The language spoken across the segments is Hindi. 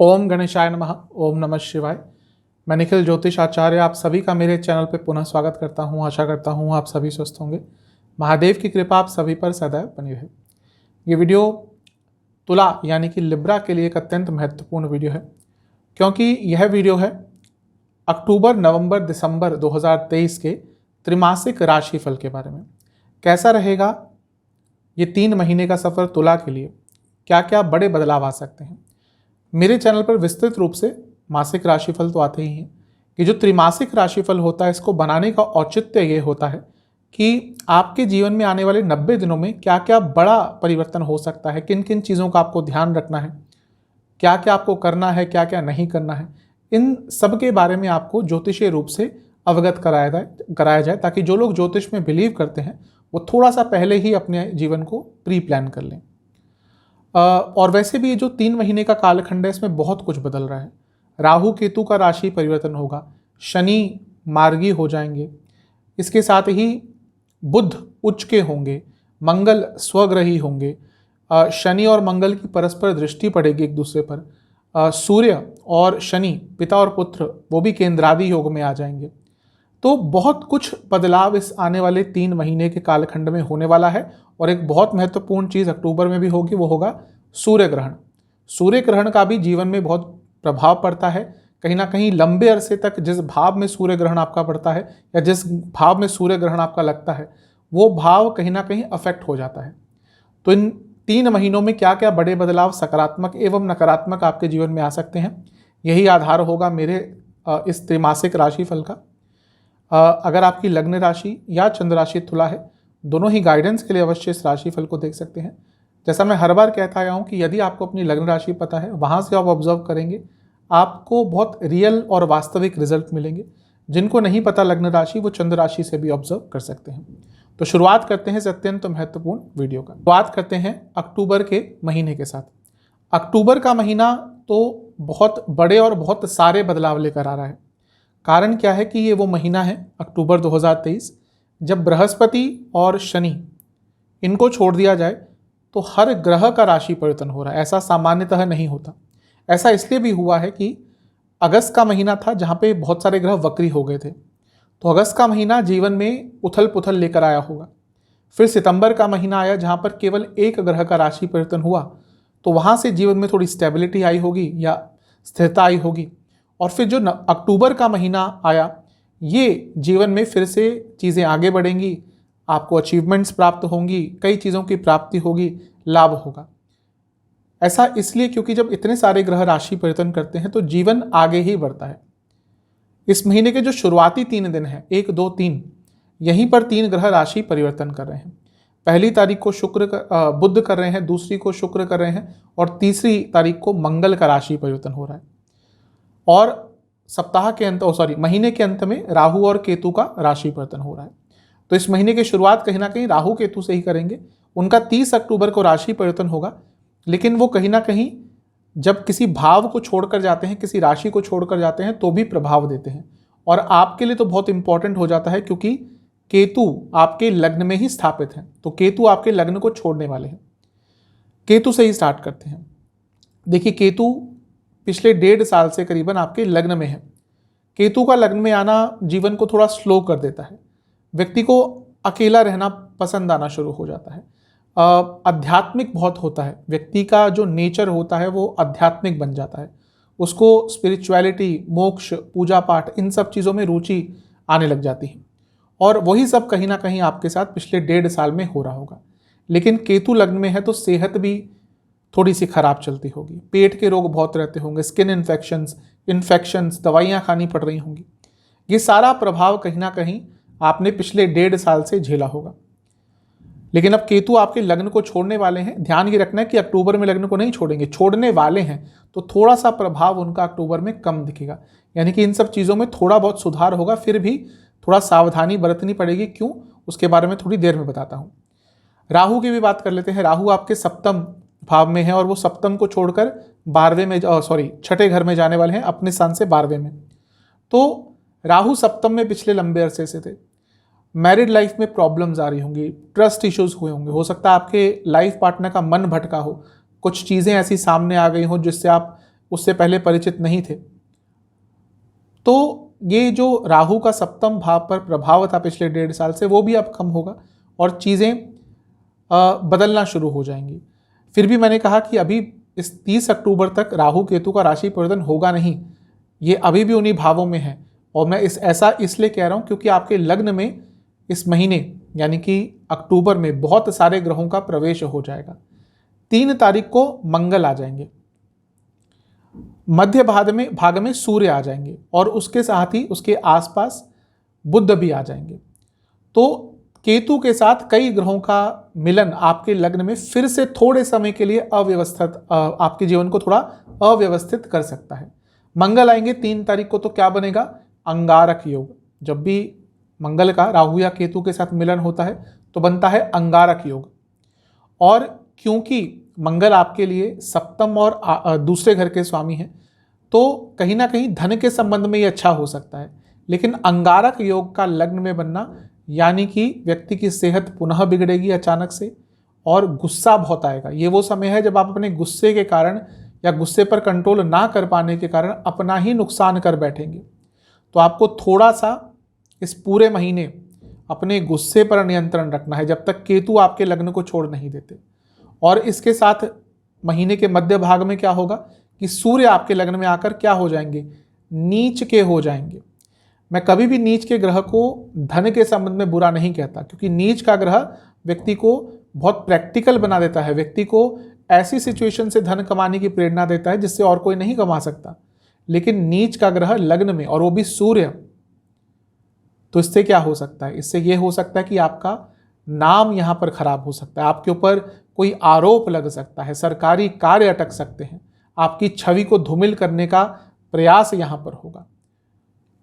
ओम गणेशाय नमः। ओम नमः शिवाय। मैं निखिल ज्योतिष आचार्य आप सभी का मेरे चैनल पर पुनः स्वागत करता हूं। आशा करता हूं आप सभी स्वस्थ होंगे। महादेव की कृपा आप सभी पर सदैव बनी रहे। ये वीडियो तुला यानी कि लिब्रा के लिए एक अत्यंत महत्वपूर्ण वीडियो है, क्योंकि यह वीडियो है अक्टूबर, नवंबर, दिसंबर 2023 के त्रिमासिक राशिफल के बारे में। कैसा रहेगा ये 3 महीने का सफ़र तुला के लिए, क्या क्या बड़े बदलाव आ सकते हैं। मेरे चैनल पर विस्तृत रूप से मासिक राशिफल तो आते ही हैं। कि जो त्रिमासिक राशिफल होता है, इसको बनाने का औचित्य ये होता है कि आपके जीवन में आने वाले 90 दिनों में क्या क्या बड़ा परिवर्तन हो सकता है, किन किन चीज़ों का आपको ध्यान रखना है, क्या क्या आपको करना है, क्या क्या नहीं करना है। इन सब के बारे में आपको ज्योतिषीय रूप से अवगत कराया जाए ताकि जो लोग ज्योतिष में बिलीव करते हैं वो थोड़ा सा पहले ही अपने जीवन को प्री प्लान कर लें। और वैसे भी ये जो 3 महीने का कालखंड है, इसमें बहुत कुछ बदल रहा है। राहु केतु का राशि परिवर्तन होगा, शनि मार्गी हो जाएंगे, इसके साथ ही बुध उच्च के होंगे, मंगल स्वग्रही होंगे, शनि और मंगल की परस्पर दृष्टि पड़ेगी एक दूसरे पर, सूर्य और शनि पिता और पुत्र वो भी केंद्रादि योग में आ जाएंगे। तो बहुत कुछ बदलाव इस आने वाले 3 महीने के कालखंड में होने वाला है। और एक बहुत महत्वपूर्ण चीज़ अक्टूबर में भी होगी, वो होगा सूर्य ग्रहण। सूर्य ग्रहण का भी जीवन में बहुत प्रभाव पड़ता है। कहीं ना कहीं लंबे अरसे तक जिस भाव में सूर्य ग्रहण आपका पड़ता है या जिस भाव में सूर्य ग्रहण आपका लगता है, वो भाव कहीं ना कहीं अफेक्ट हो जाता है। तो इन 3 महीनों में क्या क्या बड़े बदलाव सकारात्मक एवं नकारात्मक आपके जीवन में आ सकते हैं, यही आधार होगा मेरे इस त्रिमासिक राशिफल का। अगर आपकी लग्न राशि या चंद्र राशि तुला है, दोनों ही गाइडेंस के लिए अवश्य इस राशिफल को देख सकते हैं। जैसा मैं हर बार कहता आया हूँ कि यदि आपको अपनी लग्न राशि पता है, वहाँ से आप ऑब्जर्व करेंगे, आपको बहुत रियल और वास्तविक रिजल्ट मिलेंगे। जिनको नहीं पता लग्न राशि, वो चंद्र राशि से भी ऑब्जर्व कर सकते हैं। तो शुरुआत करते हैं इस अत्यंत महत्वपूर्ण वीडियो का। शुरुआत करते हैं अक्टूबर के महीने के साथ। अक्टूबर का महीना तो बहुत बड़े और बहुत सारे बदलाव लेकर आ रहा है। कारण क्या है कि ये वो महीना है अक्टूबर 2023 जब बृहस्पति और शनि इनको छोड़ दिया जाए तो हर ग्रह का राशि परिवर्तन हो रहा है। ऐसा सामान्यतः नहीं होता। ऐसा इसलिए भी हुआ है कि अगस्त का महीना था जहाँ पे बहुत सारे ग्रह वक्री हो गए थे, तो अगस्त का महीना जीवन में उथल पुथल लेकर आया होगा। फिर सितंबर का महीना आया जहाँ पर केवल एक ग्रह का राशि परिवर्तन हुआ, तो वहाँ से जीवन में थोड़ी स्टेबिलिटी आई होगी या स्थिरता आई होगी। और फिर जो अक्टूबर का महीना आया, ये जीवन में फिर से चीज़ें आगे बढ़ेंगी, आपको अचीवमेंट्स प्राप्त होंगी, कई चीज़ों की प्राप्ति होगी, लाभ होगा। ऐसा इसलिए क्योंकि जब इतने सारे ग्रह राशि परिवर्तन करते हैं तो जीवन आगे ही बढ़ता है। इस महीने के जो शुरुआती 3 दिन हैं, 1, 2, 3, यहीं पर 3 ग्रह राशि परिवर्तन कर रहे हैं। पहली तारीख को बुध कर रहे हैं, दूसरी को शुक्र कर रहे हैं और तीसरी तारीख को मंगल का राशि परिवर्तन हो रहा है। और महीने के अंत में राहु और केतु का राशि परिवर्तन हो रहा है। तो इस महीने की शुरुआत कहीं ना कहीं राहु केतु से ही करेंगे। उनका 30 अक्टूबर को राशि परिवर्तन होगा, लेकिन वो कहीं ना कहीं जब किसी भाव को छोड़कर जाते हैं, किसी राशि को छोड़कर जाते हैं, तो भी प्रभाव देते हैं। और आपके लिए तो बहुत इंपॉर्टेंट हो जाता है क्योंकि केतु आपके लग्न में ही स्थापित है। तो केतु आपके लग्न को छोड़ने वाले हैं। केतु से ही स्टार्ट करते हैं। देखिए, केतु पिछले 1.5 साल से करीबन आपके लग्न में है। केतु का लग्न में आना जीवन को थोड़ा स्लो कर देता है। व्यक्ति को अकेला रहना पसंद आना शुरू हो जाता है। आध्यात्मिक बहुत होता है, व्यक्ति का जो नेचर होता है वो आध्यात्मिक बन जाता है। उसको स्पिरिचुअलिटी, मोक्ष, पूजा पाठ, इन सब चीज़ों में रुचि आने लग जाती है। और वही सब कहीं ना कहीं आपके साथ पिछले 1.5 साल में हो रहा होगा। लेकिन केतु लग्न में है तो सेहत भी थोड़ी सी खराब चलती होगी। पेट के रोग बहुत रहते होंगे, स्किन इन्फेक्शंस, दवाइयाँ खानी पड़ रही होंगी। ये सारा प्रभाव कहीं ना कहीं आपने पिछले 1.5 साल से झेला होगा। लेकिन अब केतु आपके लग्न को छोड़ने वाले हैं। ध्यान ये रखना है कि अक्टूबर में लग्न को नहीं छोड़ेंगे, छोड़ने वाले हैं, तो थोड़ा सा प्रभाव उनका अक्टूबर में कम दिखेगा। यानी कि इन सब चीज़ों में थोड़ा बहुत सुधार होगा, फिर भी थोड़ा सावधानी बरतनी पड़ेगी। क्यों, उसके बारे में थोड़ी देर में बताता हूँ। राहु की भी बात कर लेते हैं। राहु आपके सप्तम भाव में है और वो सप्तम को छोड़कर 6ठे घर में जाने वाले हैं, अपने स्थान से 12वें में। तो राहु सप्तम में पिछले लंबे अरसे से थे। मैरिड लाइफ में प्रॉब्लम्स आ रही होंगी, ट्रस्ट इश्यूज हुए होंगे, हो सकता है आपके लाइफ पार्टनर का मन भटका हो, कुछ चीज़ें ऐसी सामने आ गई हो जिससे आप उससे पहले परिचित नहीं थे। तो ये जो राहु का सप्तम भाव पर प्रभाव था पिछले 1.5 साल से, वो भी अब कम होगा और चीज़ें बदलना शुरू हो जाएंगी। फिर भी मैंने कहा कि अभी इस 30 अक्टूबर तक राहु केतु का राशि परिवर्तन होगा नहीं, ये अभी भी उन्हीं भावों में है। और मैं ऐसा इसलिए कह रहा हूँ क्योंकि आपके लग्न में इस महीने यानी कि अक्टूबर में बहुत सारे ग्रहों का प्रवेश हो जाएगा। 3 तारीख को मंगल आ जाएंगे, मध्य भाग में सूर्य आ जाएंगे और उसके साथ ही उसके आसपास बुध भी आ जाएंगे। तो केतु के साथ कई ग्रहों का मिलन आपके लग्न में फिर से थोड़े समय के लिए आपके जीवन को थोड़ा अव्यवस्थित कर सकता है। मंगल आएंगे 3 तारीख को, तो क्या बनेगा? अंगारक योग। जब भी मंगल का राहु या केतु के साथ मिलन होता है तो बनता है अंगारक योग। और क्योंकि मंगल आपके लिए सप्तम और दूसरे घर के स्वामी हैं, तो कहीं ना कहीं धन के संबंध में ये अच्छा हो सकता है। लेकिन अंगारक योग का लग्न में बनना यानी कि व्यक्ति की सेहत पुनः बिगड़ेगी अचानक से और गुस्सा बहुत आएगा। ये वो समय है जब आप अपने गुस्से के कारण या गुस्से पर कंट्रोल ना कर पाने के कारण अपना ही नुकसान कर बैठेंगे। तो आपको थोड़ा सा इस पूरे महीने अपने गुस्से पर नियंत्रण रखना है जब तक केतु आपके लग्न को छोड़ नहीं देते। और इसके साथ महीने के मध्य भाग में क्या होगा कि सूर्य आपके लग्न में आकर क्या हो जाएंगे? नीच के हो जाएंगे। मैं कभी भी नीच के ग्रह को धन के संबंध में बुरा नहीं कहता, क्योंकि नीच का ग्रह व्यक्ति को बहुत प्रैक्टिकल बना देता है, व्यक्ति को ऐसी सिचुएशन से धन कमाने की प्रेरणा देता है जिससे और कोई नहीं कमा सकता। लेकिन नीच का ग्रह लग्न में और वो भी सूर्य, तो इससे क्या हो सकता है? इससे ये हो सकता है कि आपका नाम यहां पर खराब हो सकता है, आपके ऊपर कोई आरोप लग सकता है, सरकारी कार्य अटक सकते हैं, आपकी छवि को धूमिल करने का प्रयास यहां पर होगा।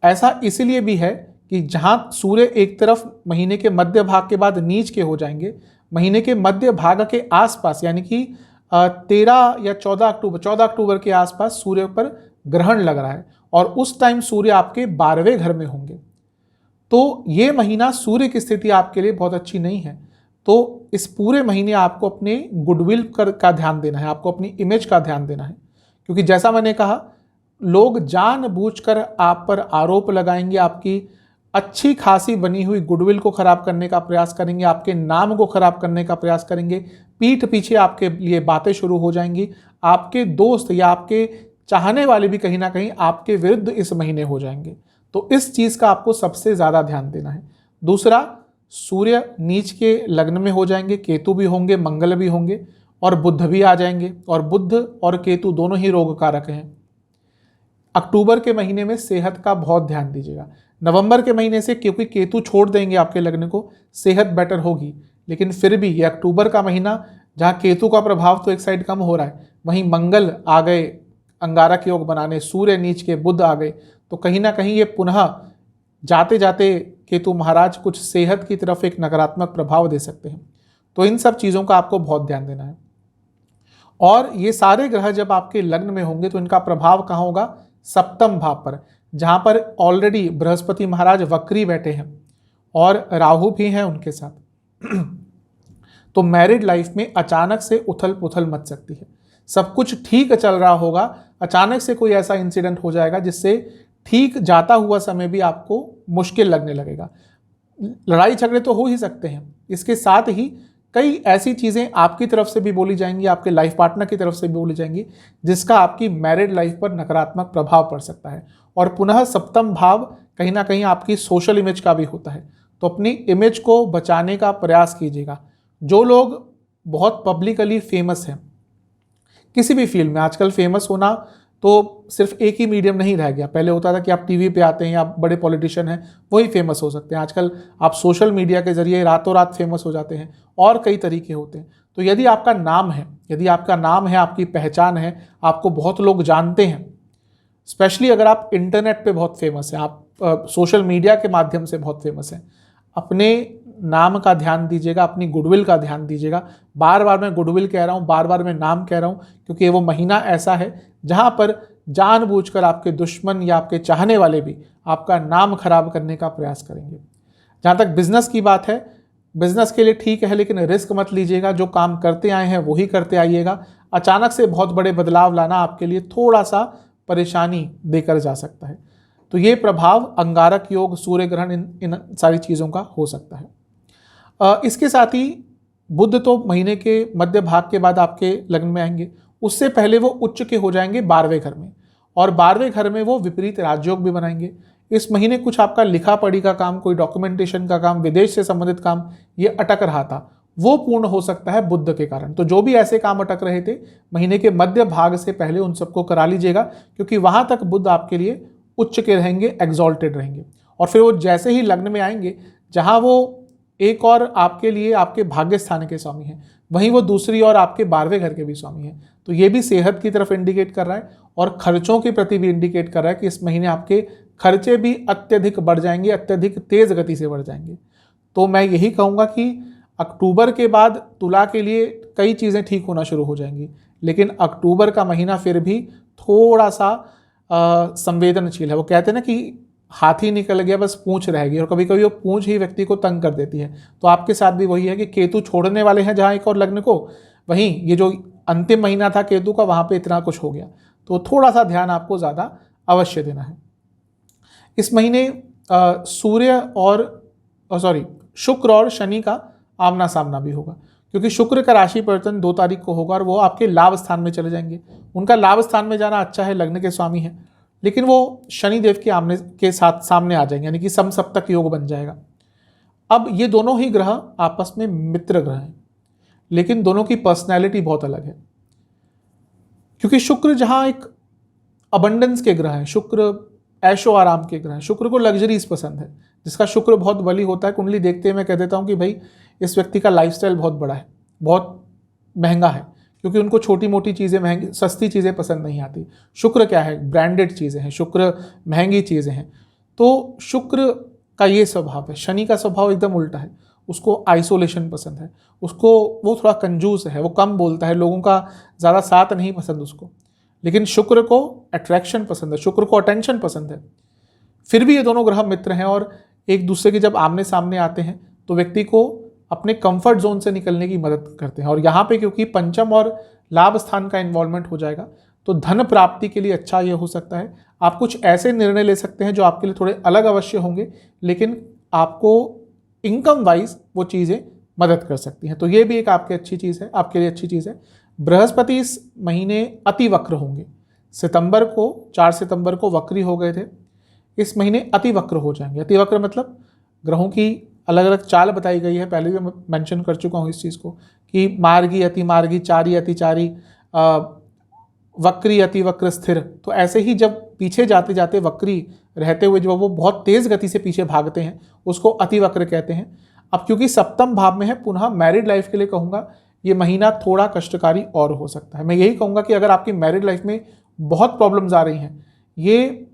ऐसा इसलिए भी है कि जहां सूर्य एक तरफ महीने के मध्य भाग के बाद नीच के हो जाएंगे, महीने के मध्य भाग के आसपास यानी कि 13 या 14 अक्टूबर के आसपास सूर्य पर ग्रहण लग रहा है और उस टाइम सूर्य आपके 12वें घर में होंगे। तो ये महीना सूर्य की स्थिति आपके लिए बहुत अच्छी नहीं है। तो इस पूरे महीने आपको अपने गुडविल का ध्यान देना है, आपको अपनी इमेज का ध्यान देना है, क्योंकि जैसा मैंने कहा, लोग जानबूझकर आप पर आरोप लगाएंगे, आपकी अच्छी खासी बनी हुई गुडविल को खराब करने का प्रयास करेंगे, आपके नाम को खराब करने का प्रयास करेंगे, पीठ पीछे आपके लिए बातें शुरू हो जाएंगी। आपके दोस्त या आपके चाहने वाले भी कहीं ना कहीं आपके विरुद्ध इस महीने हो जाएंगे। तो इस चीज़ का आपको सबसे ज़्यादा ध्यान देना है। दूसरा, सूर्य नीच के लग्न में हो जाएंगे, केतु भी होंगे, मंगल भी होंगे और बुध भी आ जाएंगे, और बुध और केतु दोनों ही रोग कारक हैं। अक्टूबर के महीने में सेहत का बहुत ध्यान दीजिएगा। नवंबर के महीने से क्योंकि केतु छोड़ देंगे आपके लग्न को, सेहत बेटर होगी, लेकिन फिर भी ये अक्टूबर का महीना जहाँ केतु का प्रभाव तो एक साइड कम हो रहा है, वहीं मंगल आ गए अंगारक योग बनाने, सूर्य नीच के, बुध आ गए, तो कहीं ना कहीं ये पुनः जाते जाते केतु महाराज कुछ सेहत की तरफ एक नकारात्मक प्रभाव दे सकते हैं। तो इन सब चीज़ों का आपको बहुत ध्यान देना है। और ये सारे ग्रह जब आपके लग्न में होंगे तो इनका प्रभाव कहाँ होगा? सप्तम भाव पर, जहाँ पर ऑलरेडी बृहस्पति महाराज वक्री बैठे हैं और राहु भी हैं उनके साथ। तो मैरिड लाइफ में अचानक से उथल पुथल मच सकती है। सब कुछ ठीक चल रहा होगा, अचानक से कोई ऐसा इंसिडेंट हो जाएगा जिससे ठीक जाता हुआ समय भी आपको मुश्किल लगने लगेगा। लड़ाई झगड़े तो हो ही सकते हैं, इसके साथ ही कई ऐसी चीज़ें आपकी तरफ से भी बोली जाएंगी, आपके लाइफ पार्टनर की तरफ से भी बोली जाएंगी, जिसका आपकी मैरिड लाइफ पर नकारात्मक प्रभाव पड़ सकता है। और पुनः सप्तम भाव कहीं ना कहीं आपकी सोशल इमेज का भी होता है, तो अपनी इमेज को बचाने का प्रयास कीजिएगा। जो लोग बहुत पब्लिकली फेमस हैं किसी भी फील्ड में, आजकल फेमस होना तो सिर्फ एक ही मीडियम नहीं रह गया। पहले होता था कि आप टीवी पे आते हैं या आप बड़े पॉलिटिशियन हैं वही फेमस हो सकते हैं। आजकल आप सोशल मीडिया के जरिए रातों रात फेमस हो जाते हैं और कई तरीके होते हैं। तो यदि आपका नाम है, आपकी पहचान है, आपको बहुत लोग जानते हैं, स्पेशली अगर आप इंटरनेट पे बहुत फेमस हैं, आप सोशल मीडिया के माध्यम से बहुत फेमस हैं, अपने नाम का ध्यान दीजिएगा, अपनी गुडविल का ध्यान दीजिएगा। बार बार मैं गुडविल कह रहा हूँ, बार बार मैं नाम कह रहा हूँ, क्योंकि वो महीना ऐसा है जहाँ पर जानबूझकर आपके दुश्मन या आपके चाहने वाले भी आपका नाम खराब करने का प्रयास करेंगे। जहाँ तक बिजनेस की बात है, बिजनेस के लिए ठीक है, लेकिन रिस्क मत लीजिएगा। जो काम करते आए हैं वही करते आइएगा। अचानक से बहुत बड़े बदलाव लाना आपके लिए थोड़ा सा परेशानी देकर जा सकता है। तो ये प्रभाव अंगारक योग, सूर्य ग्रहण, इन सारी चीज़ों का हो सकता है। इसके साथ ही बुध तो महीने के मध्य भाग के बाद आपके लग्न में आएंगे, उससे पहले वो उच्च के हो जाएंगे 12वें घर में, और 12वें घर में वो विपरीत राजयोग भी बनाएंगे। इस महीने कुछ आपका लिखा पढ़ी का काम, कोई डॉक्यूमेंटेशन का काम, विदेश से संबंधित काम ये अटक रहा था, वो पूर्ण हो सकता है बुध के कारण। तो जो भी ऐसे काम अटक रहे थे महीने के मध्य भाग से पहले उन सबको करा लीजिएगा, क्योंकि वहां तक बुध आपके लिए उच्च के रहेंगे, एग्जॉल्टेड रहेंगे। और फिर वो जैसे ही लग्न में आएंगे, जहां वो एक और आपके लिए आपके भाग्य स्थान के स्वामी हैं, वहीं वो दूसरी और आपके 12वें घर के भी स्वामी हैं। तो ये भी सेहत की तरफ इंडिकेट कर रहा है और खर्चों के प्रति भी इंडिकेट कर रहा है कि इस महीने आपके खर्चे भी अत्यधिक बढ़ जाएंगे, अत्यधिक तेज गति से बढ़ जाएंगे। तो मैं यही कहूँगा कि अक्टूबर के बाद तुला के लिए कई चीज़ें ठीक होना शुरू हो जाएंगी, लेकिन अक्टूबर का महीना फिर भी थोड़ा सा संवेदनशील है। वो कहते हैं ना कि हाथी निकल गया बस पूंछ रहेगी, और कभी कभी वो पूंछ ही व्यक्ति को तंग कर देती है। तो आपके साथ भी वही है कि केतु छोड़ने वाले हैं जहाँ एक और लग्न को, वहीं ये जो अंतिम महीना था केतु का, वहाँ पे इतना कुछ हो गया। तो थोड़ा सा ध्यान आपको ज़्यादा अवश्य देना है। इस महीने शुक्र और शनि का आमना सामना भी होगा, क्योंकि शुक्र का राशि परिवर्तन 2 तारीख को होगा और वो आपके लाभ स्थान में चले जाएंगे। उनका लाभ स्थान में जाना अच्छा है, लग्न के स्वामी है, लेकिन वो शनिदेव के आमने के साथ सामने आ जाएंगे, यानी कि समसप्तक योग बन जाएगा। अब ये दोनों ही ग्रह आपस में मित्र ग्रह हैं, लेकिन दोनों की पर्सनैलिटी बहुत अलग है। क्योंकि शुक्र जहाँ एक अबंडेंस के ग्रह हैं, शुक्र ऐशो आराम के ग्रह हैं, शुक्र को लग्जरीज पसंद है। जिसका शुक्र बहुत बली होता है, कुंडली देखते ही मैं कह देता हूँ कि भाई इस व्यक्ति का लाइफस्टाइल बहुत बड़ा है, बहुत महंगा है, क्योंकि उनको छोटी मोटी चीज़ें, महंगी सस्ती चीज़ें पसंद नहीं आती। शुक्र क्या है, ब्रांडेड चीज़ें हैं, शुक्र महंगी चीज़ें हैं। तो शुक्र का ये स्वभाव है। शनि का स्वभाव एकदम उल्टा है, उसको आइसोलेशन पसंद है, उसको वो थोड़ा कंजूस है, वो कम बोलता है, लोगों का ज़्यादा साथ नहीं पसंद उसको। लेकिन शुक्र को अट्रैक्शन पसंद है, शुक्र को अटेंशन पसंद है। फिर भी ये दोनों ग्रह मित्र हैं और एक दूसरे के जब आमने सामने आते हैं तो व्यक्ति को अपने कंफर्ट जोन से निकलने की मदद करते हैं। और यहाँ पे क्योंकि पंचम और लाभ स्थान का इन्वॉल्वमेंट हो जाएगा, तो धन प्राप्ति के लिए अच्छा ये हो सकता है। आप कुछ ऐसे निर्णय ले सकते हैं जो आपके लिए थोड़े अलग अवश्य होंगे, लेकिन आपको इनकम वाइज वो चीज़ें मदद कर सकती हैं। तो ये भी एक आपकी अच्छी चीज़ है, आपके लिए अच्छी चीज़ है। बृहस्पति इस महीने अति वक्र होंगे। 4 सितंबर को वक्री हो गए थे, इस महीने अति वक्र हो जाएंगे। अति वक्र मतलब ग्रहों की अलग अलग चाल बताई गई है, पहले भी मैं मेंशन कर चुका हूँ इस चीज़ को कि मार्गी, अति मार्गी, चारी, अतिचारी, वक्री, अति वक्र, स्थिर। तो ऐसे ही जब पीछे जाते जाते वक्री रहते हुए जब वो बहुत तेज़ गति से पीछे भागते हैं, उसको अति वक्र कहते हैं। अब क्योंकि सप्तम भाव में है, पुनः मैरिड लाइफ के लिए कहूँगा ये महीना थोड़ा कष्टकारी और हो सकता है। मैं यही कहूँगा कि अगर आपकी मैरिड लाइफ में बहुत प्रॉब्लम्स आ रही हैं, ये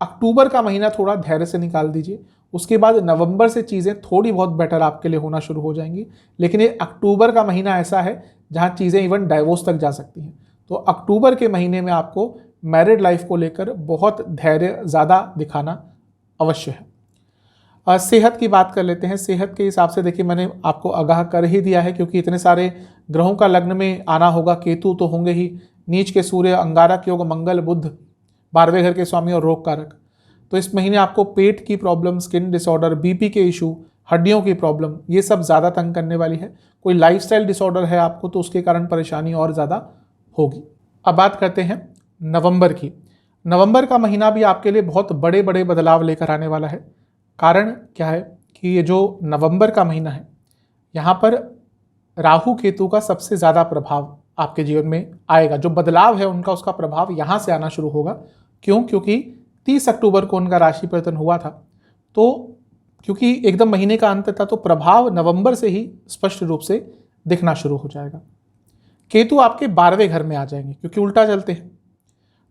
अक्टूबर का महीना थोड़ा धैर्य से निकाल दीजिए। उसके बाद नवंबर से चीज़ें थोड़ी बहुत बेटर आपके लिए होना शुरू हो जाएंगी। लेकिन ये अक्टूबर का महीना ऐसा है जहाँ चीज़ें इवन डाइवोर्स तक जा सकती हैं। तो अक्टूबर के महीने में आपको मैरिड लाइफ को लेकर बहुत धैर्य ज़्यादा दिखाना अवश्य है। सेहत की बात कर लेते हैं। सेहत के हिसाब से देखिए, मैंने आपको आगाह कर ही दिया है, क्योंकि इतने सारे ग्रहों का लग्न में आना होगा। केतु तो होंगे ही, नीच के सूर्य, अंगारक योग, मंगल, बुध 12वें घर के स्वामी और रोग कारक। तो इस महीने आपको पेट की प्रॉब्लम, स्किन डिसऑर्डर, बीपी के इशू, हड्डियों की प्रॉब्लम, ये सब ज़्यादा तंग करने वाली है। कोई लाइफस्टाइल डिसऑर्डर है आपको तो उसके कारण परेशानी और ज़्यादा होगी। अब बात करते हैं नवंबर की। नवंबर का महीना भी आपके लिए बहुत बड़े बड़े बदलाव लेकर आने वाला है। कारण क्या है कि ये जो नवंबर का महीना है, यहाँ पर राहु केतु का सबसे ज़्यादा प्रभाव आपके जीवन में आएगा। जो बदलाव है उनका, उसका प्रभाव यहाँ से आना शुरू होगा। क्यों? क्योंकि 30 अक्टूबर को उनका राशि परिवर्तन हुआ था। तो क्योंकि एकदम महीने का अंत था, तो प्रभाव नवंबर से ही स्पष्ट रूप से दिखना शुरू हो जाएगा। केतु आपके 12वें घर में आ जाएंगे, क्योंकि उल्टा चलते हैं।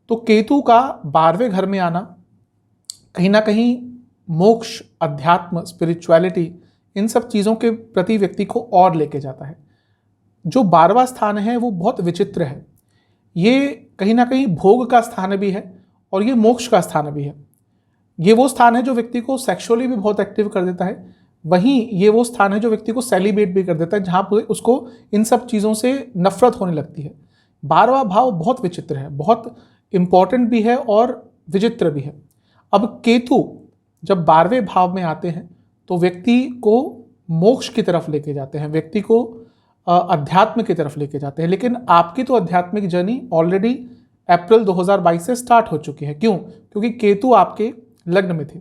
तो केतु का 12वें घर में आना कहीं ना कहीं मोक्ष, अध्यात्म, स्पिरिचुअलिटी, इन सब चीज़ों के प्रति व्यक्ति को और लेके जाता है। जो 12वां स्थान है वो बहुत विचित्र है। ये कहीं ना कहीं भोग का स्थान भी है और ये मोक्ष का स्थान भी है। ये वो स्थान है जो व्यक्ति को सेक्सुअली भी बहुत एक्टिव कर देता है, वहीं ये वो स्थान है जो व्यक्ति को सेलिब्रेट भी कर देता है, जहाँ पर उसको इन सब चीज़ों से नफरत होने लगती है। 12वां भाव बहुत विचित्र है, बहुत इंपॉर्टेंट भी है और विचित्र भी है। अब केतु जब 12वें भाव में आते हैं तो व्यक्ति को मोक्ष की तरफ लेके जाते हैं, व्यक्ति को अध्यात्म की तरफ लेके जाते हैं। लेकिन आपकी तो आध्यात्मिक जर्नी ऑलरेडी अप्रैल 2022 से स्टार्ट हो चुकी है। क्यों? क्योंकि केतु आपके लग्न में थे।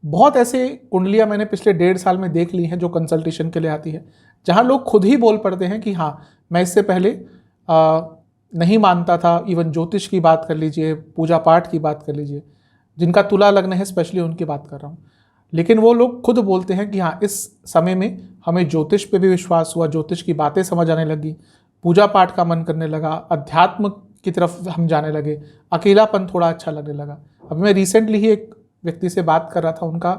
बहुत ऐसे कुंडलियां मैंने पिछले 1.5 साल में देख ली हैं जो कंसल्टेशन के लिए आती है, जहां लोग खुद ही बोल पड़ते हैं कि हाँ, मैं इससे पहले नहीं मानता था। इवन ज्योतिष की बात कर लीजिए, पूजा पाठ की बात कर लीजिए, जिनका तुला लग्न है स्पेशली उनकी बात कर रहा हूँ। लेकिन वो लोग खुद बोलते हैं कि हाँ, इस समय में हमें ज्योतिष पे भी विश्वास हुआ, ज्योतिष की बातें समझ आने लगी, पूजा पाठ का मन करने लगा, अध्यात्म की तरफ हम जाने लगे, अकेलापन थोड़ा अच्छा लगने लगा। अभी मैं रिसेंटली ही एक व्यक्ति से बात कर रहा था, उनका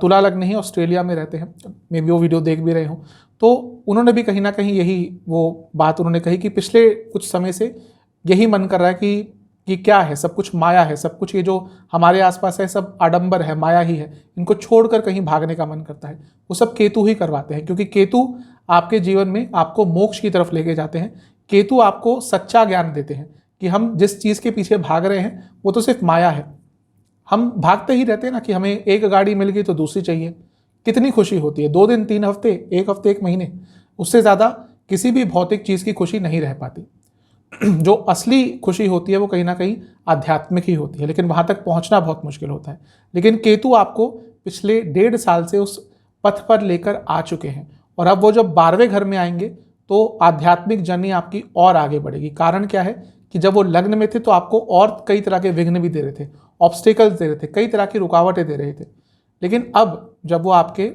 तुला लग्न ही, ऑस्ट्रेलिया में रहते हैं, मे भी वो वीडियो देख भी रहे हो। तो उन्होंने भी कहीं ना कहीं यही वो बात उन्होंने कही कि पिछले कुछ समय से यही मन कर रहा है कि क्या है, सब कुछ माया है, सब कुछ ये जो हमारे आसपास है सब आडंबर है, माया ही है, इनको छोड़कर कहीं भागने का मन करता है। वो सब केतु ही करवाते हैं, क्योंकि केतु आपके जीवन में आपको मोक्ष की तरफ लेके जाते हैं। केतु आपको सच्चा ज्ञान देते हैं कि हम जिस चीज़ के पीछे भाग रहे हैं वो तो सिर्फ माया है। हम भागते ही रहते हैं ना कि हमें एक गाड़ी मिल गई तो दूसरी चाहिए, कितनी खुशी होती है, 2 दिन 3 हफ्ते, 1 हफ्ते 1 महीने, उससे ज़्यादा किसी भी भौतिक चीज़ की खुशी नहीं रह पाती। जो असली खुशी होती है वो कहीं ना कहीं आध्यात्मिक ही होती है, लेकिन वहाँ तक पहुँचना बहुत मुश्किल होता है। लेकिन केतु आपको पिछले 1.5 साल से उस पथ पर लेकर आ चुके हैं, और अब वो जब 12वें घर में आएंगे तो आध्यात्मिक जर्नी आपकी और आगे बढ़ेगी। कारण क्या है कि जब वो लग्न में थे तो आपको और कई तरह के विघ्न भी दे रहे थे, ऑब्स्टिकल्स दे रहे थे, कई तरह की रुकावटें दे रहे थे। लेकिन अब जब वो आपके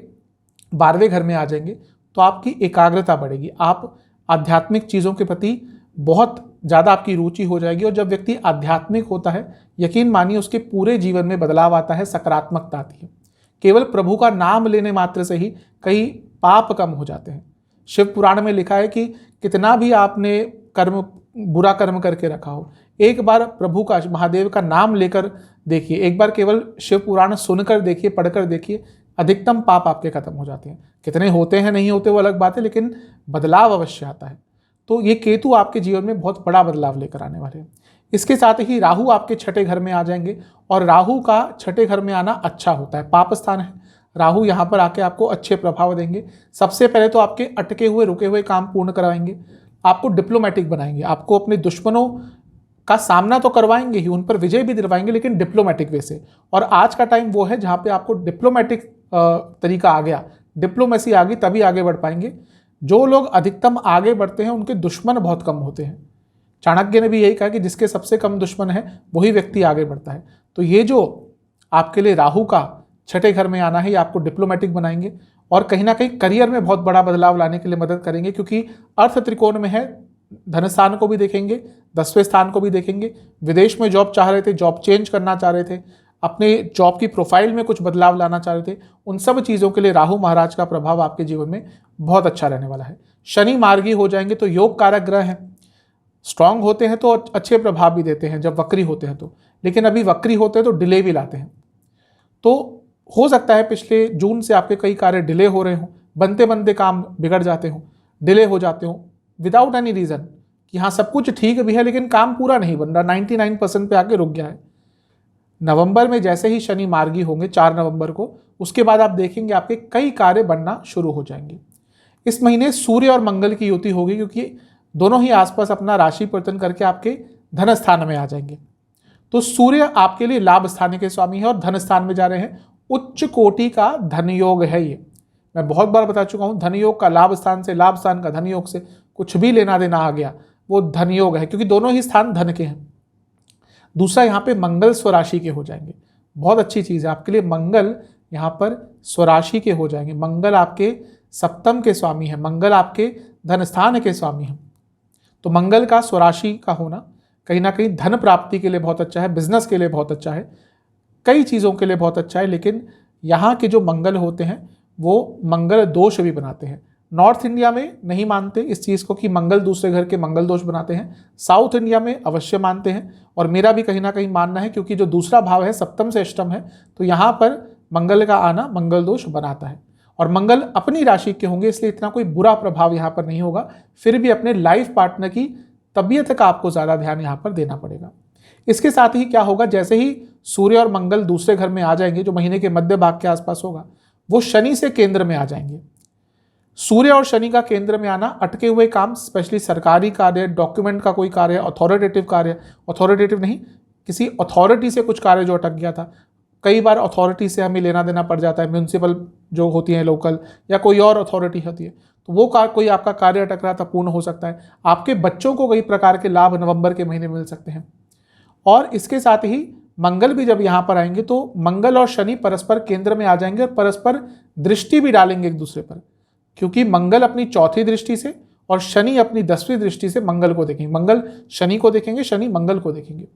12वें घर में आ जाएंगे तो आपकी एकाग्रता बढ़ेगी, आप आध्यात्मिक चीज़ों के प्रति बहुत ज़्यादा आपकी रुचि हो जाएगी। और जब व्यक्ति आध्यात्मिक होता है, यकीन मानिए उसके पूरे जीवन में बदलाव आता है, सकारात्मकता आती है। केवल प्रभु का नाम लेने मात्र से ही कई पाप कम हो जाते हैं। शिव पुराण में लिखा है कि कितना भी आपने बुरा कर्म करके रखा हो, एक बार प्रभु का, महादेव का नाम लेकर देखिए, एक बार केवल शिव पुराण सुनकर देखिए, पढ़कर देखिए, अधिकतम पाप आपके खत्म हो जाते हैं। कितने होते हैं नहीं होते वो अलग बात है, लेकिन बदलाव अवश्य आता है। तो ये केतु आपके जीवन में बहुत बड़ा बदलाव लेकर आने वाले हैं। इसके साथ ही राहु आपके 6ठे घर में आ जाएंगे, और राहु का 6ठे घर में आना अच्छा होता है, पाप स्थान है। राहु यहाँ पर आके आपको अच्छे प्रभाव देंगे। सबसे पहले तो आपके अटके हुए रुके हुए काम पूर्ण करवाएंगे, आपको डिप्लोमेटिक बनाएंगे, आपको अपने दुश्मनों का सामना तो करवाएंगे ही, उन पर विजय भी दिलवाएंगे, लेकिन डिप्लोमेटिक वे से। और आज का टाइम वो है जहाँ पे आपको डिप्लोमेटिक तरीका आ गया, डिप्लोमेसी आ गई, तभी आगे बढ़ पाएंगे। जो लोग अधिकतम आगे बढ़ते हैं उनके दुश्मन बहुत कम होते हैं। चाणक्य ने भी यही कहा कि जिसके सबसे कम दुश्मन है वही व्यक्ति आगे बढ़ता है। तो ये जो आपके लिए राहु का 6ठे घर में आना है, ये आपको डिप्लोमेटिक बनाएंगे और कहीं ना कहीं करियर में बहुत बड़ा बदलाव लाने के लिए मदद करेंगे, क्योंकि अर्थ त्रिकोण में है। धन स्थान को भी देखेंगे, 10वें स्थान को भी देखेंगे। विदेश में जॉब चाह रहे थे, जॉब चेंज करना चाह रहे थे, अपने जॉब की प्रोफाइल में कुछ बदलाव लाना चाह रहे थे, उन सब चीज़ों के लिए राहु महाराज का प्रभाव आपके जीवन में बहुत अच्छा रहने वाला है। शनि मार्गी हो जाएंगे तो योग कारक ग्रह हैं, स्ट्रांग होते हैं तो अच्छे प्रभाव भी देते हैं जब वक्री होते हैं तो, लेकिन अभी वक्री होते हैं तो डिले भी लाते हैं। तो हो सकता है पिछले जून से आपके कई कार्य डिले हो रहे हों, बनते बनते काम बिगड़ जाते हों, डिले हो जाते हों विदाउट एनी रीज़न, कि हाँ सब कुछ ठीक भी है लेकिन काम पूरा नहीं बन रहा, 99% पे आके रुक गया है। नवंबर में जैसे ही शनि मार्गी होंगे 4 नवंबर को, उसके बाद आप देखेंगे आपके कई कार्य बनना शुरू हो जाएंगे। इस महीने सूर्य और मंगल की युति होगी, क्योंकि दोनों ही आसपास अपना राशि परिवर्तन करके आपके धन स्थान में आ जाएंगे। तो सूर्य आपके लिए लाभ स्थान के स्वामी है और धन स्थान में जा रहे हैं। उच्च कोटि का धन योग है ये, मैं बहुत बार बता चुका हूँ। धन योग का लाभ स्थान से, लाभ स्थान का धन योग से कुछ भी लेना देना आ गया, वो धन योग है, क्योंकि दोनों ही स्थान धन के हैं। दूसरा यहाँ पे मंगल स्वराशि के हो जाएंगे, बहुत अच्छी चीज़ है आपके लिए। मंगल यहाँ पर स्वराशि के हो जाएंगे, मंगल आपके सप्तम के स्वामी है, मंगल आपके धन स्थान के स्वामी हैं। तो मंगल का स्वराशि का होना कहीं ना कहीं धन प्राप्ति के लिए बहुत अच्छा है, बिजनेस के लिए बहुत अच्छा है, कई चीज़ों के लिए बहुत अच्छा है। लेकिन यहाँ के जो मंगल होते हैं वो मंगल दोष भी बनाते हैं। नॉर्थ इंडिया में नहीं मानते इस चीज़ को कि मंगल दूसरे घर के मंगल दोष बनाते हैं, साउथ इंडिया में अवश्य मानते हैं, और मेरा भी कहीं ना कहीं मानना है, क्योंकि जो दूसरा भाव है सप्तम से अष्टम है, तो यहाँ पर मंगल का आना मंगल दोष बनाता है। और मंगल अपनी राशि के होंगे, इसलिए इतना कोई बुरा प्रभाव यहाँ पर नहीं होगा। फिर भी अपने लाइफ पार्टनर की तबीयत का आपको ज़्यादा ध्यान यहाँ पर देना पड़ेगा। इसके साथ ही क्या होगा, जैसे ही सूर्य और मंगल दूसरे घर में आ जाएंगे, जो महीने के मध्य भाग के आसपास होगा, वो शनि से केंद्र में आ जाएंगे। सूर्य और शनि का केंद्र में आना अटके हुए काम, स्पेशली सरकारी कार्य, डॉक्यूमेंट का कोई कार्य, अथॉरिटेटिव नहीं, किसी अथॉरिटी से कुछ कार्य जो अटक गया था, कई बार अथॉरिटी से हमें लेना देना पड़ जाता है, म्यूनिसिपल जो होती है लोकल, या कोई और अथॉरिटी होती है, तो वो कोई आपका कार्य अटक रहा था, पूर्ण हो सकता है। आपके बच्चों को कई प्रकार के लाभ नवंबर के महीने में मिल सकते हैं। और इसके साथ ही मंगल भी जब यहाँ पर आएंगे तो मंगल और शनि परस्पर केंद्र में आ जाएंगे और परस्पर दृष्टि भी डालेंगे एक दूसरे पर, क्योंकि मंगल अपनी चौथी दृष्टि से और शनि अपनी 10वीं दृष्टि से मंगल को देखेंगे। मंगल शनि को देखेंगे, शनि मंगल को देखेंगे।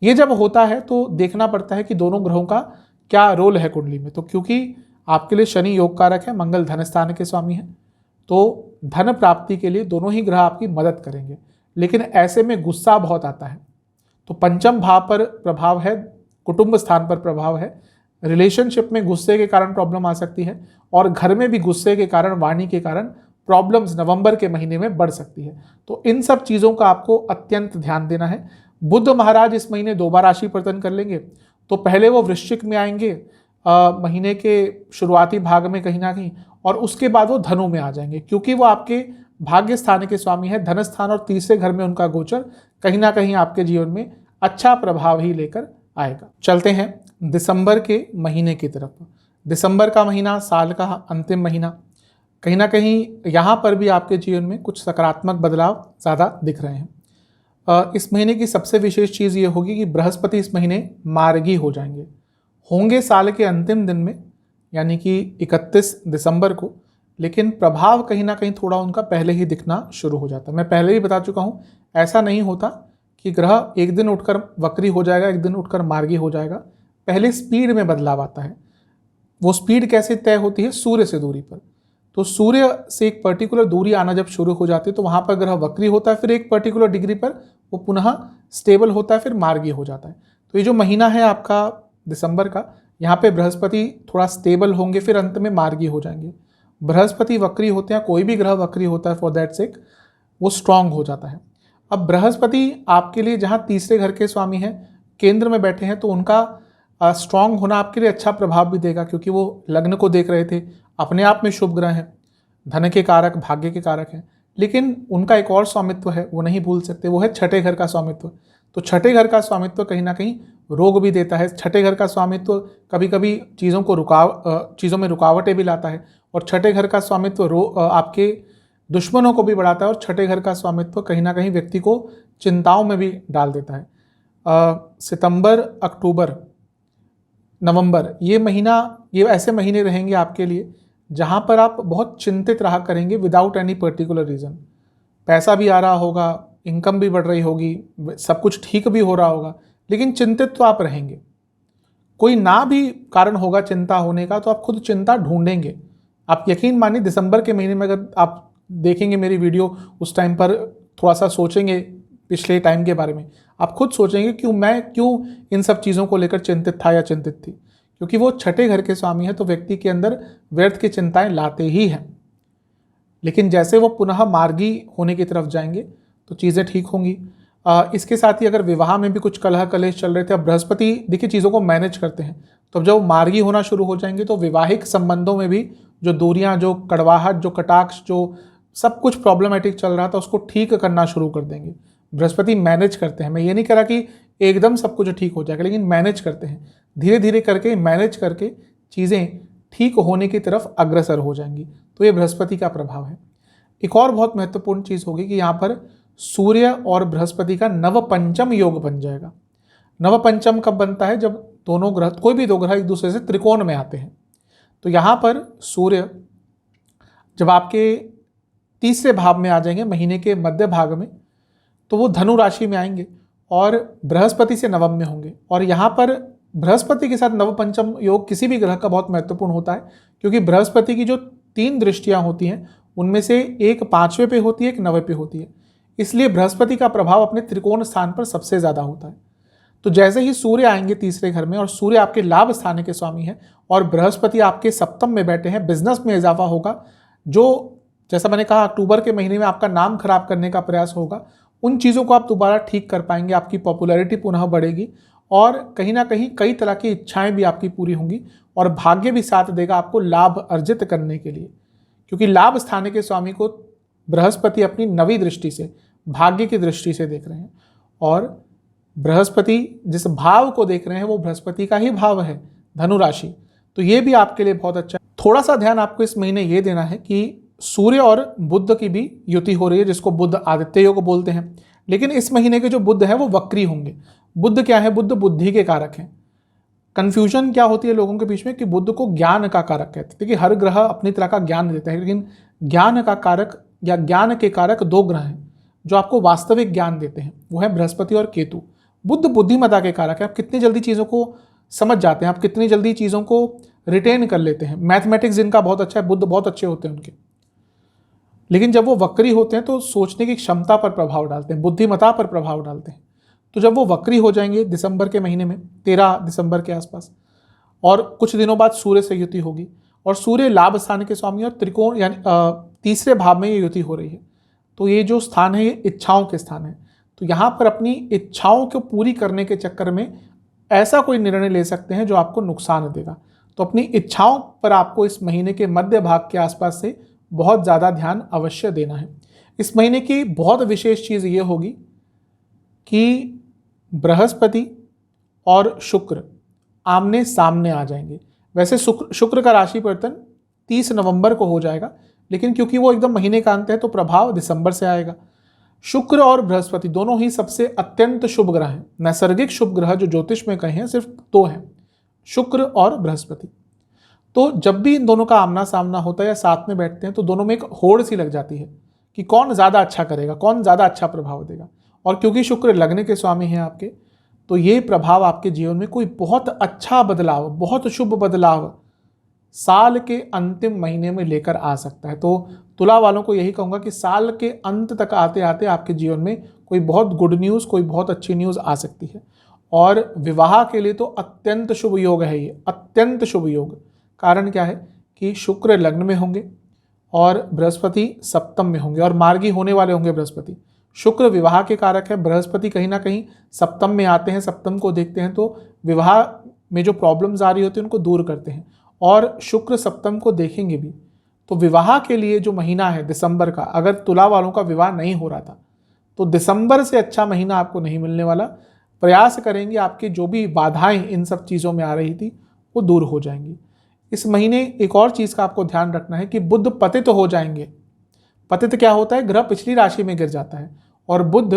ये जब होता है तो देखना पड़ता है कि दोनों ग्रहों का क्या रोल है कुंडली में। तो क्योंकि आपके लिए शनि योग कारक है, मंगल धन स्थान के स्वामी है, तो धन प्राप्ति के लिए दोनों ही ग्रह आपकी मदद करेंगे। लेकिन ऐसे में गुस्सा बहुत आता है, तो पंचम भाव पर प्रभाव है, कुटुंब स्थान पर प्रभाव है, रिलेशनशिप में गुस्से के कारण प्रॉब्लम आ सकती है, और घर में भी गुस्से के कारण, वाणी के कारण प्रॉब्लम्स नवंबर के महीने में बढ़ सकती है। तो इन सब चीज़ों का आपको अत्यंत ध्यान देना है। बुध महाराज इस महीने 2 बार राशि परिवर्तन कर लेंगे, तो पहले वो वृश्चिक में आएंगे महीने के शुरुआती भाग में कहीं ना कहीं, और उसके बाद वो धनु में आ जाएंगे, क्योंकि वो आपके भाग्य स्थान के स्वामी है, धन स्थान और तीसरे घर में उनका गोचर कहीं ना कहीं आपके जीवन में अच्छा प्रभाव ही लेकर आएगा। चलते हैं दिसंबर के महीने की तरफ। दिसंबर का महीना साल का अंतिम महीना, कहीं ना कहीं यहाँ पर भी आपके जीवन में कुछ सकारात्मक बदलाव ज़्यादा दिख रहे हैं। इस महीने की सबसे विशेष चीज़ ये होगी कि बृहस्पति इस महीने मार्गी हो जाएंगे, होंगे साल के अंतिम दिन में, यानी कि 31 दिसंबर को, लेकिन प्रभाव कहीं ना कहीं थोड़ा उनका पहले ही दिखना शुरू हो जाता है। मैं पहले ही बता चुका हूँ, ऐसा नहीं होता कि ग्रह एक दिन उठकर वक्री हो जाएगा, एक दिन उठकर मार्गी हो जाएगा। पहले स्पीड में बदलाव आता है। वो स्पीड कैसे तय होती है? सूर्य से दूरी पर। तो सूर्य से एक पर्टिकुलर दूरी आना जब शुरू हो जाती है तो वहाँ पर ग्रह वक्री होता है, फिर एक पर्टिकुलर डिग्री पर वो पुनः स्टेबल होता है, फिर मार्गी हो जाता है। तो ये जो महीना है आपका दिसंबर का, यहाँ पे बृहस्पति थोड़ा स्टेबल होंगे, फिर अंत में मार्गी हो जाएंगे। बृहस्पति वक्री होते हैं, कोई भी ग्रह वक्री होता है, फॉर दैट सेक वो स्ट्रांग हो जाता है। अब बृहस्पति आपके लिए जहाँ तीसरे घर के स्वामी हैं, केंद्र में बैठे हैं, तो उनका स्ट्रांग होना आपके लिए अच्छा प्रभाव भी देगा, क्योंकि वो लग्न को देख रहे थे, अपने आप में शुभ ग्रह हैं, धन के कारक, भाग्य के कारक हैं। लेकिन उनका एक और स्वामित्व है, वो नहीं भूल सकते, वो है छठे घर का स्वामित्व। तो छठे घर का स्वामित्व कहीं ना कहीं रोग भी देता है। छठे घर का स्वामित्व कभी कभी चीज़ों में रुकावटें भी लाता है, और छठे घर का स्वामित्व आपके दुश्मनों को भी बढ़ाता है, और छठे घर का स्वामित्व कहीं ना कहीं व्यक्ति को चिंताओं में भी डाल देता है। सितंबर, अक्टूबर, नवंबर, ये ऐसे महीने रहेंगे आपके लिए जहाँ पर आप बहुत चिंतित रहा करेंगे विदाउट एनी पर्टिकुलर रीज़न। पैसा भी आ रहा होगा, इनकम भी बढ़ रही होगी, सब कुछ ठीक भी हो रहा होगा, लेकिन चिंतित तो आप रहेंगे। कोई ना भी कारण होगा चिंता होने का, तो आप खुद चिंता ढूंढेंगे। आप यकीन मानिए, दिसंबर के महीने में अगर आप देखेंगे मेरी वीडियो, उस टाइम पर थोड़ा सा सोचेंगे पिछले टाइम के बारे में, आप खुद सोचेंगे मैं क्यों इन सब चीज़ों को लेकर चिंतित था या चिंतित थी, क्योंकि वो छठे घर के स्वामी है, तो व्यक्ति के अंदर व्यर्थ की चिंताएं लाते ही हैं। लेकिन जैसे वो पुनः मार्गी होने की तरफ जाएंगे तो चीज़ें ठीक होंगी। इसके साथ ही अगर विवाह में भी कुछ कलह कलेश चल रहे थे, अब बृहस्पति देखिए चीज़ों को मैनेज करते हैं, तो जब मार्गी होना शुरू हो जाएंगे तो वैवाहिक संबंधों में भी जो दूरियां, जो कड़वाहट, जो कटाक्ष, जो सब कुछ प्रॉब्लमेटिक चल रहा था, उसको ठीक करना शुरू कर देंगे। बृहस्पति मैनेज करते हैं। मैं ये नहीं कह रहा कि एकदम सब कुछ ठीक हो जाएगा, लेकिन मैनेज करते हैं, धीरे धीरे करके मैनेज करके चीज़ें ठीक होने की तरफ अग्रसर हो जाएंगी। तो ये बृहस्पति का प्रभाव है। एक और बहुत महत्वपूर्ण चीज़ होगी कि यहाँ पर सूर्य और बृहस्पति का नवपंचम योग बन जाएगा। नवपंचम कब बनता है? जब दोनों ग्रह, कोई भी दो ग्रह एक दूसरे से त्रिकोण में आते हैं। तो यहाँ पर सूर्य जब आपके तीसरे भाव में आ जाएंगे महीने के मध्य भाग में, तो वो धनु राशि में आएंगे और बृहस्पति से नवम में होंगे। और यहाँ पर बृहस्पति के साथ नवपंचम योग किसी भी ग्रह का बहुत महत्वपूर्ण होता है, क्योंकि बृहस्पति की जो 3 दृष्टियाँ होती हैं उनमें से एक 5वें पे होती है, एक 9वें पे होती है। इसलिए बृहस्पति का प्रभाव अपने त्रिकोण स्थान पर सबसे ज़्यादा होता है। तो जैसे ही सूर्य आएंगे तीसरे घर में, और सूर्य आपके लाभ स्थान के स्वामी है, और बृहस्पति आपके सप्तम में बैठे हैं, बिजनेस में इजाफा होगा। जो जैसा मैंने कहा अक्टूबर के महीने में आपका नाम खराब करने का प्रयास होगा, उन चीज़ों को आप दोबारा ठीक कर पाएंगे, आपकी पॉपुलैरिटी पुनः बढ़ेगी और कहीं ना कहीं कई तरह की इच्छाएं भी आपकी पूरी होंगी और भाग्य भी साथ देगा आपको लाभ अर्जित करने के लिए, क्योंकि लाभ स्थान के स्वामी को बृहस्पति अपनी नवी दृष्टि से, भाग्य की दृष्टि से देख रहे हैं और बृहस्पति जिस भाव को देख रहे हैं वो बृहस्पति का ही भाव है, धनु राशि। तो ये भी आपके लिए बहुत अच्छा है। थोड़ा सा ध्यान आपको इस महीने ये देना है कि सूर्य और बुध की भी युति हो रही है, जिसको बुध आदित्य योग बोलते हैं। लेकिन इस महीने के जो बुध है वो वक्री होंगे। बुध क्या है? बुध बुद्धि के कारक हैं। कंफ्यूजन क्या होती है लोगों के बीच में कि बुध को ज्ञान का कारक कहते हैं। देखिए, हर ग्रह अपनी तरह का ज्ञान देता है, लेकिन ज्ञान का कारक या ज्ञान के कारक दो ग्रह हैं जो आपको वास्तविक ज्ञान देते हैं, वो है बृहस्पति और केतु। बुध बुद्धिमत्ता के कारक है। आप कितनी जल्दी चीज़ों को समझ जाते हैं, आप कितनी जल्दी चीज़ों को रिटेन कर लेते हैं। मैथमेटिक्स जिनका बहुत अच्छा है, बुध बहुत अच्छे होते हैं उनके। लेकिन जब वो वक्री होते हैं तो सोचने की क्षमता पर प्रभाव डालते हैं, बुद्धिमत्ता पर प्रभाव डालते हैं। तो जब वो वक्री हो जाएंगे दिसंबर के महीने में, 13 दिसंबर के आसपास, और कुछ दिनों बाद सूर्य से युति होगी और सूर्य लाभ स्थान के स्वामी और त्रिकोण यानी तीसरे भाव में ये युति हो रही है। तो ये जो स्थान है ये इच्छाओं के स्थान है। तो यहाँ पर अपनी इच्छाओं को पूरी करने के चक्कर में ऐसा कोई निर्णय ले सकते हैं जो आपको नुकसान देगा। तो अपनी इच्छाओं पर आपको इस महीने के मध्य भाग के आसपास से बहुत ज़्यादा ध्यान अवश्य देना है। इस महीने की बहुत विशेष चीज़ ये होगी कि बृहस्पति और शुक्र आमने सामने आ जाएंगे। वैसे शुक्र का राशि परिवर्तन 30 नवंबर को हो जाएगा, लेकिन क्योंकि वो एकदम महीने का अंत है तो प्रभाव दिसंबर से आएगा। शुक्र और बृहस्पति दोनों ही सबसे अत्यंत शुभ ग्रह हैं। नैसर्गिक शुभ ग्रह जो ज्योतिष में कहे हैं सिर्फ दो हैं, शुक्र और बृहस्पति। तो जब भी इन दोनों का आमना सामना होता है या साथ में बैठते हैं तो दोनों में एक होड़ सी लग जाती है कि कौन ज़्यादा अच्छा करेगा, कौन ज़्यादा अच्छा प्रभाव देगा। और क्योंकि शुक्र लग्न के स्वामी हैं आपके, तो ये प्रभाव आपके जीवन में कोई बहुत अच्छा बदलाव, बहुत शुभ बदलाव साल के अंतिम महीने में लेकर आ सकता है। तो तुला वालों को यही कहूँगा कि साल के अंत तक आते आते आपके जीवन में कोई बहुत गुड न्यूज़, कोई बहुत अच्छी न्यूज़ आ सकती है। और विवाह के लिए तो अत्यंत शुभ योग है ये, अत्यंत शुभ योग। कारण क्या है कि शुक्र लग्न में होंगे और बृहस्पति सप्तम में होंगे और मार्गी होने वाले होंगे बृहस्पति। शुक्र विवाह के कारक है, बृहस्पति कहीं ना कहीं सप्तम में आते हैं, सप्तम को देखते हैं तो विवाह में जो प्रॉब्लम्स आ रही होती हैं उनको दूर करते हैं। और शुक्र सप्तम को देखेंगे भी, तो विवाह के लिए जो महीना है दिसंबर का, अगर तुला वालों का विवाह नहीं हो रहा था तो दिसंबर से अच्छा महीना आपको नहीं मिलने वाला। प्रयास करेंगे आपकी जो भी बाधाएं इन सब चीज़ों में आ रही थी वो दूर हो जाएंगी। इस महीने एक और चीज़ का आपको ध्यान रखना है कि बुध पतित हो जाएंगे। पतित क्या होता है? ग्रह पिछली राशि में गिर जाता है और बुध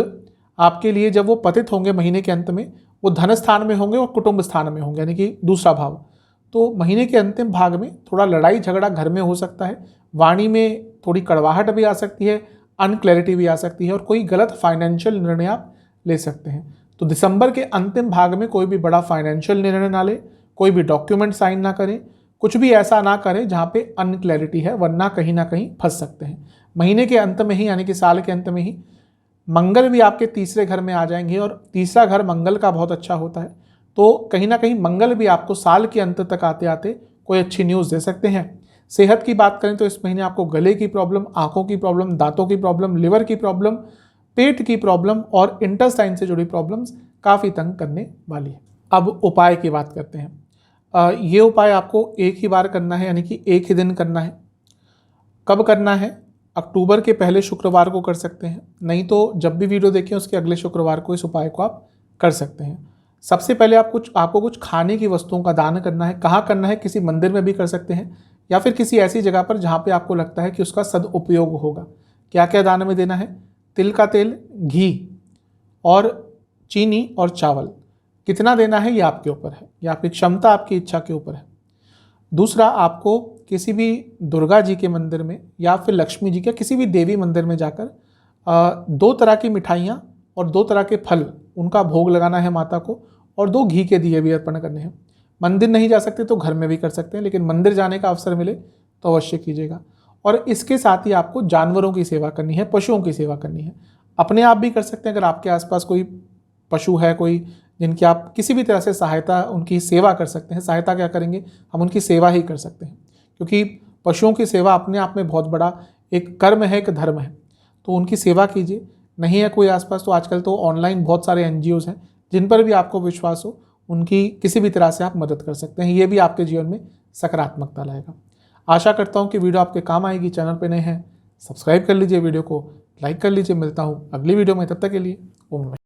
आपके लिए जब वो पतित होंगे महीने के अंत में, वो धन स्थान में होंगे और कुटुंब स्थान में होंगे, यानी कि दूसरा भाव। तो महीने के अंतिम भाग में थोड़ा लड़ाई झगड़ा घर में हो सकता है, वाणी में थोड़ी कड़वाहट भी आ सकती है, अनक्लैरिटी भी आ सकती है और कोई गलत फाइनेंशियल निर्णय आप ले सकते हैं। तो दिसंबर के अंतिम भाग में कोई भी बड़ा फाइनेंशियल निर्णय ना ले, कोई भी डॉक्यूमेंट साइन ना करें, कुछ भी ऐसा ना करें जहाँ पे अनक्लैरिटी है, वरना कहीं ना कहीं फंस सकते हैं। महीने के अंत में ही यानी कि साल के अंत में ही मंगल भी आपके तीसरे घर में आ जाएंगे और तीसरा घर मंगल का बहुत अच्छा होता है। तो कहीं ना कहीं मंगल भी आपको साल के अंत तक आते आते कोई अच्छी न्यूज़ दे सकते हैं। सेहत की बात करें तो इस महीने आपको गले की प्रॉब्लम, आंखों की प्रॉब्लम, दांतों की प्रॉब्लम, लिवर की प्रॉब्लम, पेट की प्रॉब्लम और इंटेस्टाइन से जुड़ी प्रॉब्लम्स काफ़ी तंग करने वाली है। अब उपाय की बात करते हैं। ये उपाय आपको एक ही बार करना है, यानी कि एक ही दिन करना है। कब करना है? अक्टूबर के पहले शुक्रवार को कर सकते हैं, नहीं तो जब भी वीडियो देखें उसके अगले शुक्रवार को इस उपाय को आप कर सकते हैं। सबसे पहले आपको कुछ खाने की वस्तुओं का दान करना है। कहाँ करना है? किसी मंदिर में भी कर सकते हैं या फिर किसी ऐसी जगह पर जहाँ पे आपको लगता है कि उसका सदुपयोग होगा। क्या क्या दान में देना है? तिल का तेल, घी और चीनी और चावल। कितना देना है ये आपके ऊपर है, या आपकी क्षमता, आपकी इच्छा के ऊपर है। दूसरा, आपको किसी भी दुर्गा जी के मंदिर में या फिर लक्ष्मी जी के किसी भी देवी मंदिर में जाकर 2 तरह की मिठाइयाँ और 2 तरह के फल उनका भोग लगाना है माता को, और 2 घी के दिए भी अर्पण करने हैं। मंदिर नहीं जा सकते तो घर में भी कर सकते हैं, लेकिन मंदिर जाने का अवसर मिले तो अवश्य कीजिएगा। और इसके साथ ही आपको जानवरों की सेवा करनी है, पशुओं की सेवा करनी है। अपने आप भी कर सकते हैं, अगर आपके आसपास कोई पशु है, कोई जिनकी आप किसी भी तरह से सहायता, उनकी सेवा कर सकते हैं। सहायता क्या करेंगे, हम उनकी सेवा ही कर सकते हैं, क्योंकि पशुओं की सेवा अपने आप में बहुत बड़ा एक कर्म है, एक धर्म है। तो उनकी सेवा कीजिए। नहीं है कोई आसपास तो आजकल तो ऑनलाइन बहुत सारे NGOs हैं जिन पर भी आपको विश्वास हो, उनकी किसी भी तरह से आप मदद कर सकते हैं। ये भी आपके जीवन में सकारात्मकता लाएगा। आशा करता हूँ कि वीडियो आपके काम आएगी। चैनल पे नए हैं, सब्सक्राइब कर लीजिए, वीडियो को लाइक कर लीजिए। मिलता हूँ अगली वीडियो में, तब तक के लिए ओम नमः।